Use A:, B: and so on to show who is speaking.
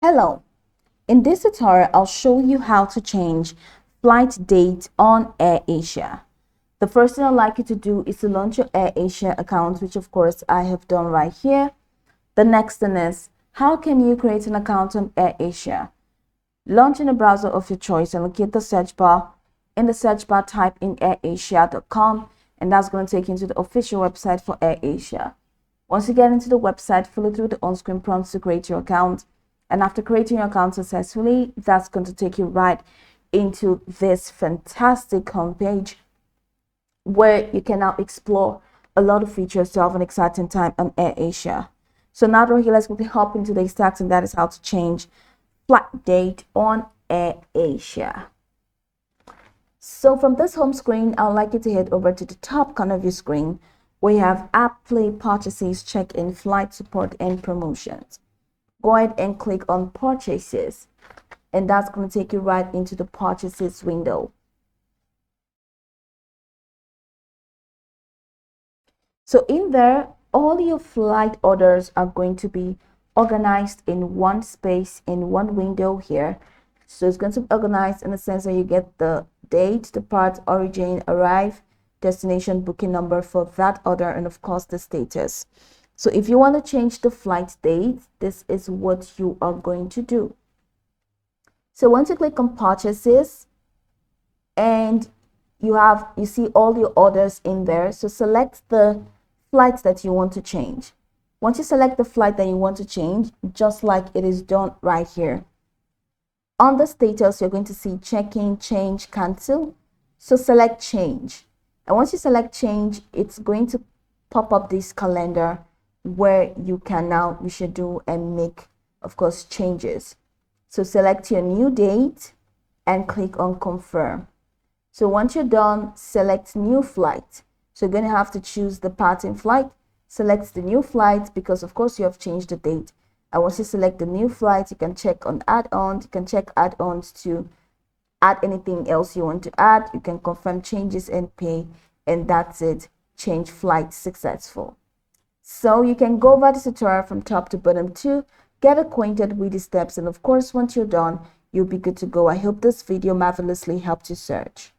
A: Hello, in this tutorial I'll show you how to change flight date on Airasia. The first thing I'd like you to do is to launch your Airasia account, which of course I have done right here. The next thing is, how can you create an account on Airasia? Launch in a browser of your choice and locate the search bar. In the search bar, type in airasia.com, and that's going to take you into the official website for Airasia. Once you get into the website, follow through the on-screen prompts to create your account. And after creating your account successfully, that's going to take you right into this fantastic homepage where you can now explore a lot of features to have an exciting time on Airasia. So now right here, let's quickly hop into the stats, and that is how to change flight date on Airasia. So from this home screen, I'd like you to head over to the top corner of your screen where you have app play, purchases, check-in, flight support, and promotions. Go ahead and click on purchases, and that's going to take you right into the purchases window. So in there, all your flight orders are going to be organized in one space, in one window here. So it's going to be organized in the sense that you get the date, the part, origin, arrive, destination, booking number for that order, and of course the status. So if you want to change the flight date, this is what you are going to do. So once you click on purchases, and you see all your orders in there, so select the flight that you want to change. Once you select the flight that you want to change, just like it is done right here, on the status you're going to see check-in, change, cancel. So select change, and once you select change, it's going to pop up this calendar where you can now reschedule and make, of course, changes. So select your new date and click on confirm. So once you're done, select new flight. So you're going to have to choose the pattern flight. Select the new flight because of course you have changed the date. And once you select the new flight, you can check on add-ons. You can check add-ons to add anything else you want to add. You can confirm changes and pay, and that's it. Change flight successful. So you can go over the tutorial from top to bottom to get acquainted with the steps, and of course once you're done, you'll be good to go. I hope this video marvelously helped you search.